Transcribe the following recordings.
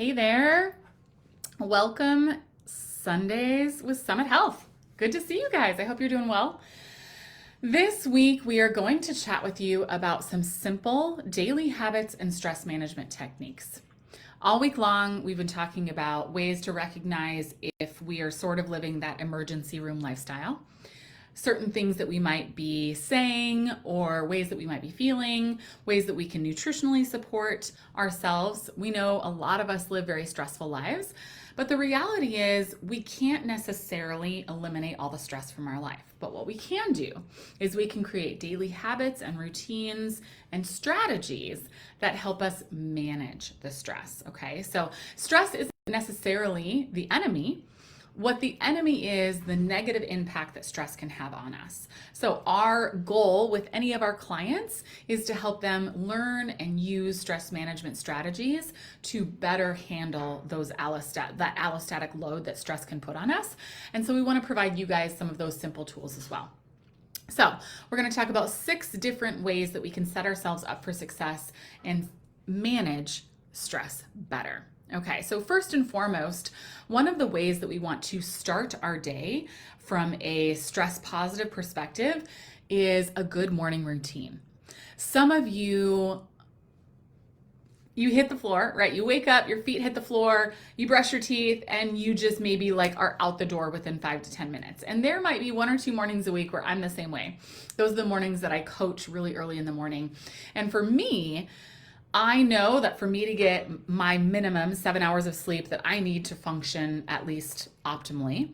Hey there. Welcome Sundays with Summit Health. Good to see you guys. I hope you're doing well. This week, we are going to chat with you about some simple daily habits and stress management techniques. All week long, we've been talking about ways to recognize if we are sort of living that emergency room lifestyle, certain things that we might be saying or ways that we might be feeling, ways that we can nutritionally support ourselves. We know a lot of us live very stressful lives, but the reality is we can't necessarily eliminate all the stress from our life. But what we can do is we can create daily habits and routines and strategies that help us manage the stress, okay? So stress isn't necessarily the enemy. What the enemy is the negative impact that stress can have on us. So our goal with any of our clients is to help them learn and use stress management strategies to better handle that allostatic load that stress can put on us. And so we want to provide you guys some of those simple tools as well. So we're going to talk about 6 different ways that we can set ourselves up for success and manage stress better. Okay, so first and foremost, one of the ways that we want to start our day from a stress positive perspective is a good morning routine. Some of you hit the floor, right? You wake up, your feet hit the floor, you brush your teeth, and you just maybe are out the door within 5 to 10 minutes. And there might be 1 or 2 mornings a week where I'm the same way. Those are the mornings that I coach really early in the morning. And for me, I know that for me to get my minimum 7 hours of sleep that I need to function at least optimally,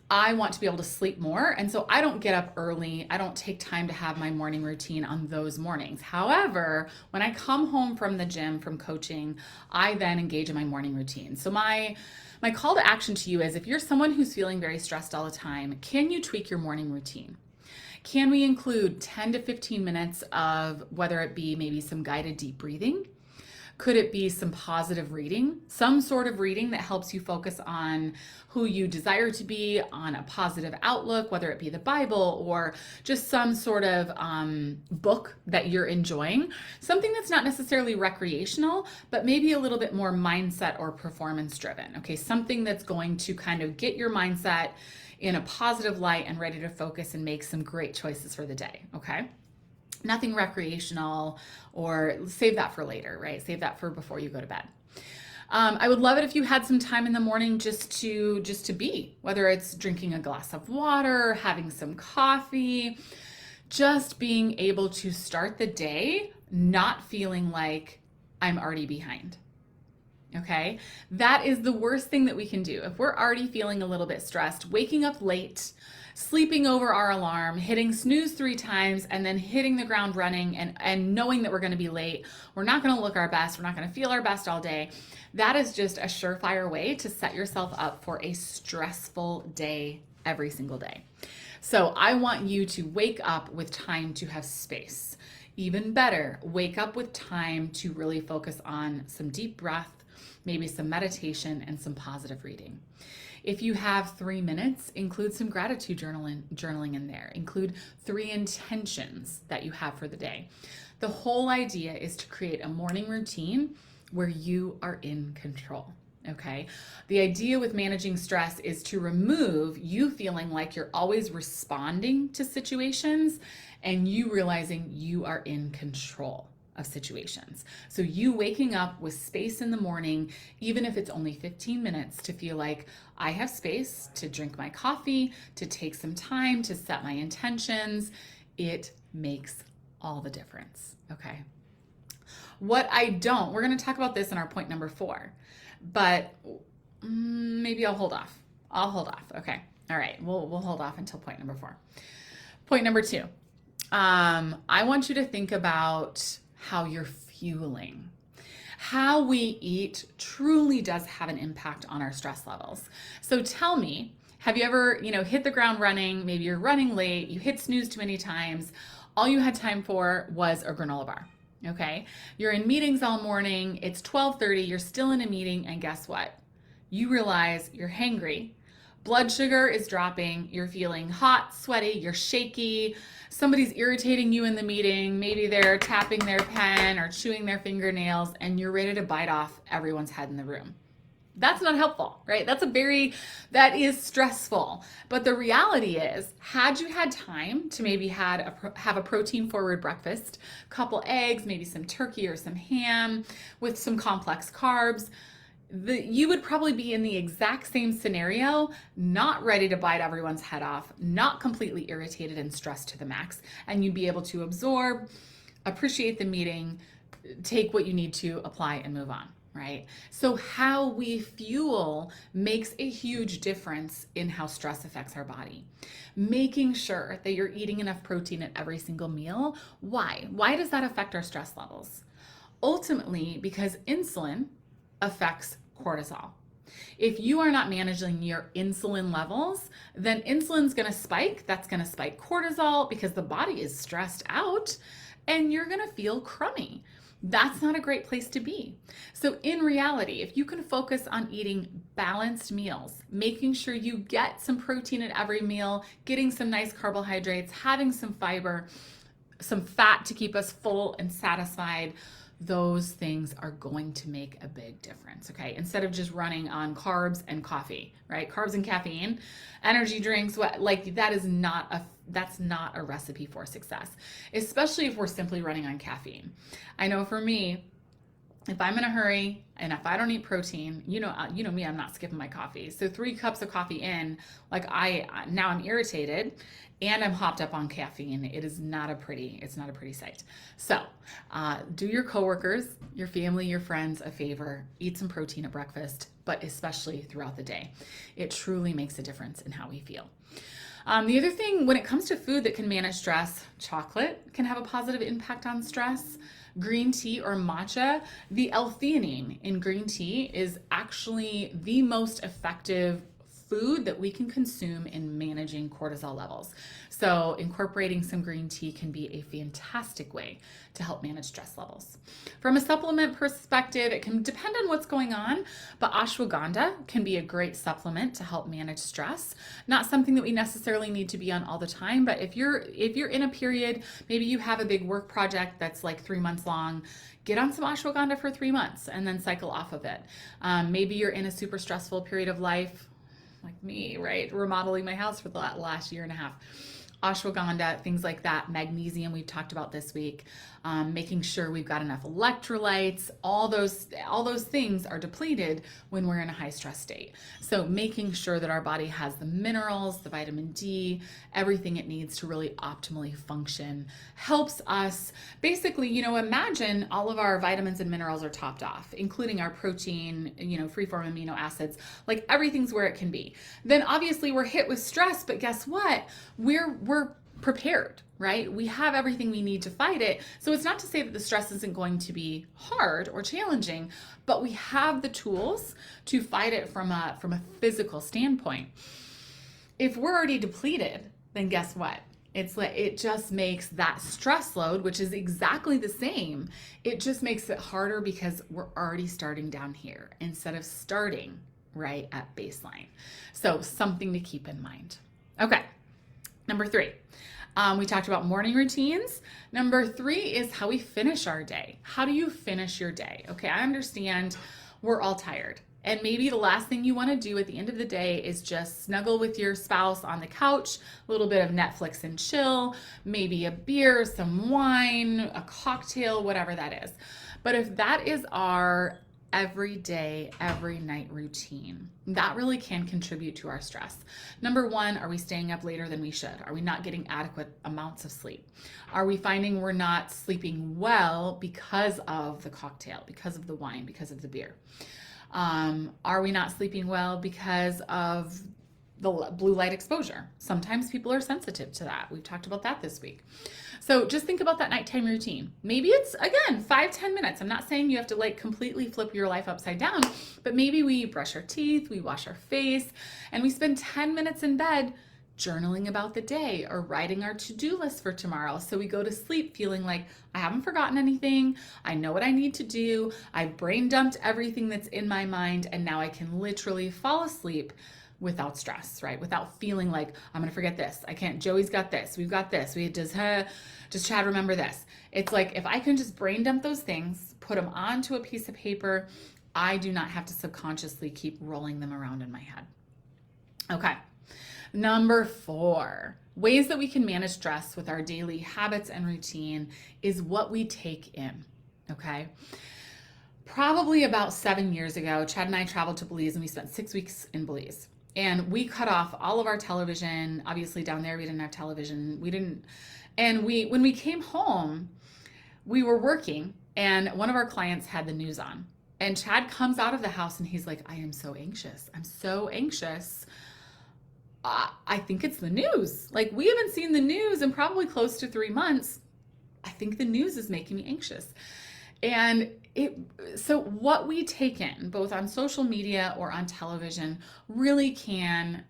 I want to be able to sleep more. And so I don't get up early. I don't take time to have my morning routine on those mornings. However, when I come home from the gym, from coaching, I then engage in my morning routine. So my call to action to you is, if you're someone who's feeling very stressed all the time, can you tweak your morning routine? Can we include 10 to 15 minutes of whether it be maybe some guided deep breathing? Could it be some positive reading? Some sort of reading that helps you focus on who you desire to be, on a positive outlook, whether it be the Bible or just some sort of book that you're enjoying. Something that's not necessarily recreational, but maybe a little bit more mindset or performance driven. Okay, something that's going to kind of get your mindset in a positive light and ready to focus and make some great choices for the day, okay? Nothing recreational, or save that for later, right? Save that for before you go to bed. I would love it if you had some time in the morning just to be, whether it's drinking a glass of water, having some coffee, just being able to start the day not feeling like I'm already behind. Okay, that is the worst thing that we can do. If we're already feeling a little bit stressed, waking up late, sleeping over our alarm, hitting snooze 3 times, and then hitting the ground running and knowing that we're going to be late, we're not going to look our best, we're not going to feel our best all day. That is just a surefire way to set yourself up for a stressful day every single day. So I want you to wake up with time to have space. Even better, wake up with time to really focus on some deep breath, maybe some meditation, and some positive reading. If you have 3 minutes, include some gratitude journaling in there. Include 3 intentions that you have for the day. The whole idea is to create a morning routine where you are in control. Okay. The idea with managing stress is to remove you feeling like you're always responding to situations and you realizing you are in control of situations. So you waking up with space in the morning, even if it's only 15 minutes, to feel like I have space to drink my coffee, to take some time to set my intentions, it makes all the difference. Okay. What I don't, we're going to talk about this in our point number 4, but maybe I'll hold off. Okay. All right. We'll hold off until point number 4. Point number 2. I want you to think about how you're fueling. How we eat truly does have an impact on our stress levels. So tell me, have you ever, hit the ground running? Maybe you're running late, you hit snooze too many times. All you had time for was a granola bar. Okay. You're in meetings all morning. It's 12:30. You're still in a meeting. And guess what? You realize you're hangry, Blood sugar is dropping, you're feeling hot, sweaty, you're shaky, somebody's irritating you in the meeting, maybe they're tapping their pen or chewing their fingernails, and you're ready to bite off everyone's head in the room. That's not helpful, right? That is stressful. But the reality is, had you had time to maybe have a protein forward breakfast, couple eggs, maybe some turkey or some ham with some complex carbs, you would probably be in the exact same scenario, not ready to bite everyone's head off, not completely irritated and stressed to the max, and you'd be able to absorb, appreciate the meeting, take what you need to apply and move on, right? So how we fuel makes a huge difference in how stress affects our body. Making sure that you're eating enough protein at every single meal. Why? Why does that affect our stress levels? Ultimately, because insulin affects cortisol. If you are not managing your insulin levels, then insulin's going to spike. That's going to spike cortisol because the body is stressed out and you're going to feel crummy. That's not a great place to be. So in reality, if you can focus on eating balanced meals, making sure you get some protein at every meal, getting some nice carbohydrates, having some fiber, some fat to keep us full and satisfied, those things are going to make a big difference, okay? Instead of just running on carbs and coffee, right? Carbs and caffeine, energy drinks, that's not a recipe for success, especially if we're simply running on caffeine. I know for me, if I'm in a hurry and if I don't eat protein, you know me, I'm not skipping my coffee. So 3 cups of coffee in, now I'm irritated and I'm hopped up on caffeine. It's not a pretty sight. So do your coworkers, your family, your friends a favor, eat some protein at breakfast, but especially throughout the day. It truly makes a difference in how we feel. The other thing, when it comes to food that can manage stress, chocolate can have a positive impact on stress. Green tea or matcha, the L-theanine in green tea is actually the most effective food that we can consume in managing cortisol levels. So incorporating some green tea can be a fantastic way to help manage stress levels. From a supplement perspective, it can depend on what's going on, but ashwagandha can be a great supplement to help manage stress. Not something that we necessarily need to be on all the time, but if you're in a period, maybe you have a big work project that's like 3 months long, get on some ashwagandha for 3 months and then cycle off of it. Maybe you're in a super stressful period of life, like me, right? Remodeling my house for the last year and a half. Ashwagandha, things like that, magnesium we've talked about this week, making sure we've got enough electrolytes, all those things are depleted when we're in a high stress state. So making sure that our body has the minerals, the vitamin D, everything it needs to really optimally function helps us basically, imagine all of our vitamins and minerals are topped off, including our protein, free-form amino acids, like everything's where it can be. Then obviously we're hit with stress, but guess what? We're prepared, right? We have everything we need to fight it. So it's not to say that the stress isn't going to be hard or challenging, but we have the tools to fight it from a physical standpoint. If we're already depleted, then guess what? It just makes that stress load, which is exactly the same, it just makes it harder because we're already starting down here instead of starting right at baseline. So something to keep in mind. Okay. Number 3, we talked about morning routines. Number 3 is how we finish our day. How do you finish your day? Okay, I understand we're all tired. And maybe the last thing you want to do at the end of the day is just snuggle with your spouse on the couch, a little bit of Netflix and chill, maybe a beer, some wine, a cocktail, whatever that is. But if that is our every day, every night routine, that really can contribute to our stress. Number 1, are we staying up later than we should? Are we not getting adequate amounts of sleep? Are we finding we're not sleeping well because of the cocktail, because of the wine, because of the beer? Are we not sleeping well because of the blue light exposure? Sometimes people are sensitive to that. We've talked about that this week. So just think about that nighttime routine. Maybe it's, again, 5-10 minutes. I'm not saying you have to completely flip your life upside down, but maybe we brush our teeth, we wash our face, and we spend 10 minutes in bed journaling about the day or writing our to-do list for tomorrow. So we go to sleep feeling like I haven't forgotten anything. I know what I need to do. I brain dumped everything that's in my mind, and now I can literally fall asleep without stress, right? Without feeling like I'm gonna forget this. I can't. Joey's got this. We've got this. Does Chad remember this? It's like if I can just brain dump those things, put them onto a piece of paper, I do not have to subconsciously keep rolling them around in my head. Okay. Number 4, ways that we can manage stress with our daily habits and routine is what we take in. Okay. Probably about 7 years ago, Chad and I traveled to Belize and we spent 6 weeks in Belize. And we cut off all of our television. Obviously, down there, we didn't have television. When we came home, we were working and one of our clients had the news on. And Chad comes out of the house and he's like, I am so anxious. I'm so anxious. I think it's the news. Like, we haven't seen the news in probably close to 3 months. I think the news is making me anxious. And so what we take in, both on social media or on television, really can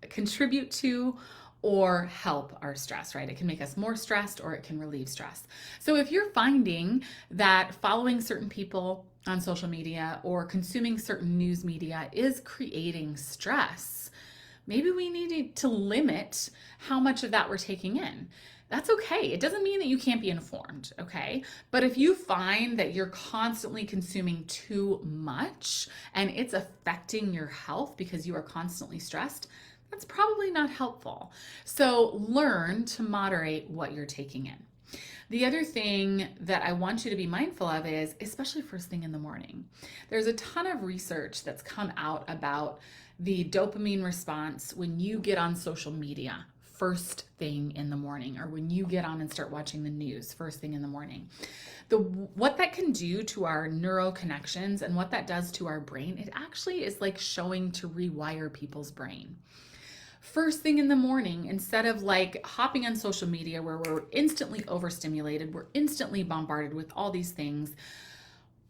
contribute to or help our stress, right? It can make us more stressed or it can relieve stress. So if you're finding that following certain people on social media or consuming certain news media is creating stress, maybe we need to limit how much of that we're taking in. That's okay. It doesn't mean that you can't be informed, okay? But if you find that you're constantly consuming too much and it's affecting your health because you are constantly stressed, that's probably not helpful. So learn to moderate what you're taking in. The other thing that I want you to be mindful of is, especially first thing in the morning, there's a ton of research that's come out about the dopamine response when you get on social media first thing in the morning, or when you get on and start watching the news first thing in the morning. What that can do to our neural connections and what that does to our brain, it actually is like showing to rewire people's brain. First thing in the morning, instead of like hopping on social media where we're instantly overstimulated, we're instantly bombarded with all these things.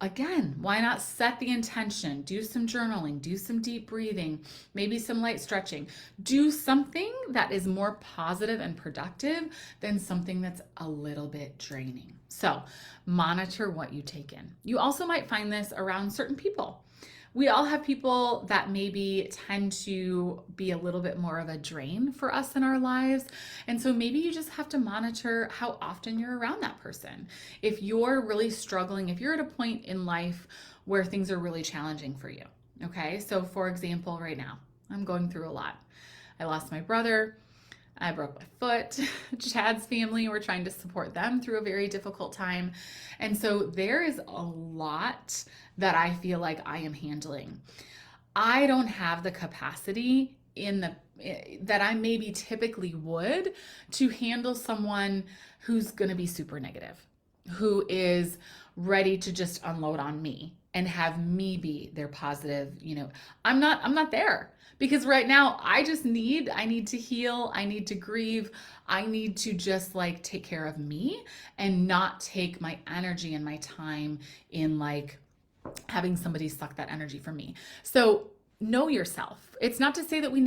Again, why not set the intention? Do some journaling, do some deep breathing, maybe some light stretching. Do something that is more positive and productive than something that's a little bit draining. So monitor what you take in. You also might find this around certain people. We all have people that maybe tend to be a little bit more of a drain for us in our lives. And so maybe you just have to monitor how often you're around that person. If you're really struggling, if you're at a point in life where things are really challenging for you, okay? So for example, right now, I'm going through a lot. I lost my brother. I broke my foot. Chad's family, we're trying to support them through a very difficult time. And so there is a lot that I feel like I am handling. I don't have the capacity that I maybe typically would to handle someone who's going to be super negative, who is ready to just unload on me and have me be their positive, I'm not there. Because right now I need to heal, I need to grieve, I need to just like take care of me and not take my energy and my time in like having somebody suck that energy from me. So know yourself. It's not to say that we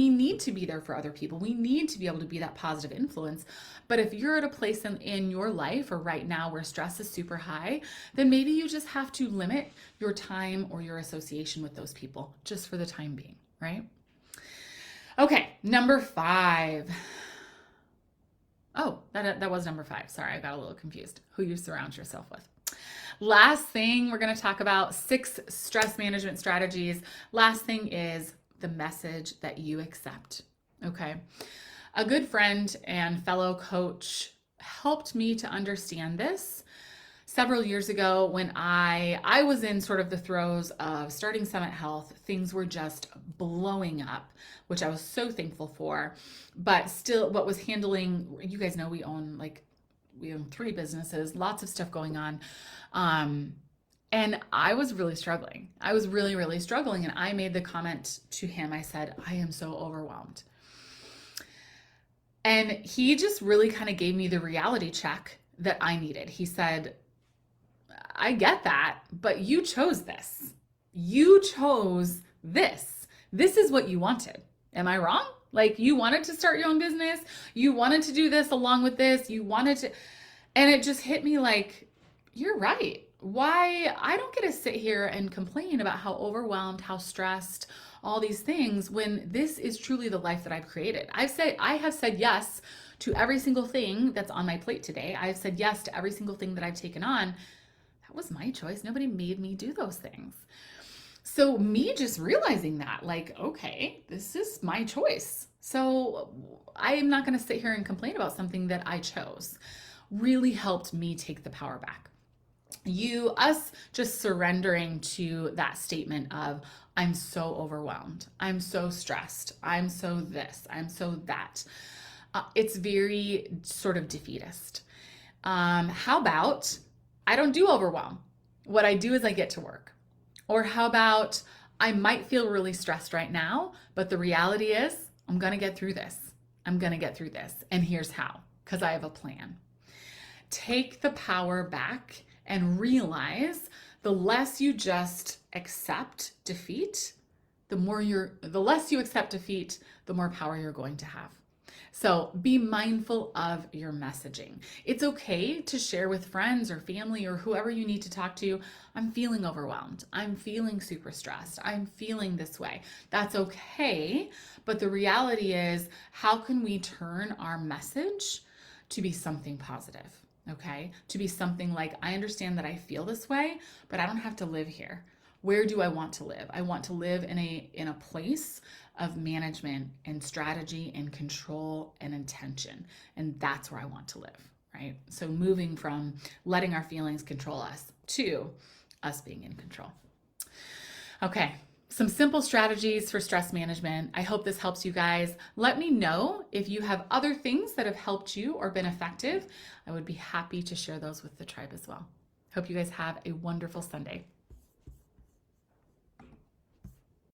need to be there for other people. We need to be able to be that positive influence. But if you're at a place in your life or right now where stress is super high, then maybe you just have to limit your time or your association with those people just for the time being. Right? Okay, number 5. Oh, that was number 5. Sorry, I got a little confused. Who you surround yourself with. Last thing, we're going to talk about 6 stress management strategies. Last thing is the message that you accept. Okay. A good friend and fellow coach helped me to understand this several years ago when I was in sort of the throes of starting Summit Health. Things were just blowing up, which I was so thankful for. But still, what was handling, you guys know we own 3 businesses, lots of stuff going on. And I was really struggling. I was really, really struggling. And I made the comment to him, I said, I am so overwhelmed. And he just really kind of gave me the reality check that I needed. He said, I get that, but you chose this. You chose this. This is what you wanted. Am I wrong? Like, you wanted to start your own business. You wanted to do this along with this. You wanted to, and it just hit me like, you're right. why I don't get to sit here and complain about how overwhelmed, how stressed, all these things when this is truly the life that I've created. I have said yes to every single thing that's on my plate today. I've said yes to every single thing that I've taken on. That was my choice. Nobody made me do those things. So me just realizing that, like, okay, this is my choice. So I am not going to sit here and complain about something that I chose. Really helped me take the power back. Us just surrendering to that statement of, I'm so overwhelmed, I'm so stressed, I'm so this, I'm so that. It's very sort of defeatist. How about I don't do overwhelm? What I do is I get to work. Or how about I might feel really stressed right now, but the reality is I'm going to get through this. I'm going to get through this. And here's how, because I have a plan. Take the power back and realize the less you just accept defeat, the less you accept defeat, the more power you're going to have. So be mindful of your messaging. It's okay to share with friends or family or whoever you need to talk to. I'm feeling overwhelmed. I'm feeling super stressed. I'm feeling this way. That's okay. But the reality is, how can we turn our message to be something positive? Okay? To be something like, I understand that I feel this way, but I don't have to live here. Where do I want to live? I want to live in a place of management and strategy and control and intention. And that's where I want to live, right? So moving from letting our feelings control us to us being in control. Okay, some simple strategies for stress management. I hope this helps you guys. Let me know if you have other things that have helped you or been effective. I would be happy to share those with the tribe as well. Hope you guys have a wonderful Sunday.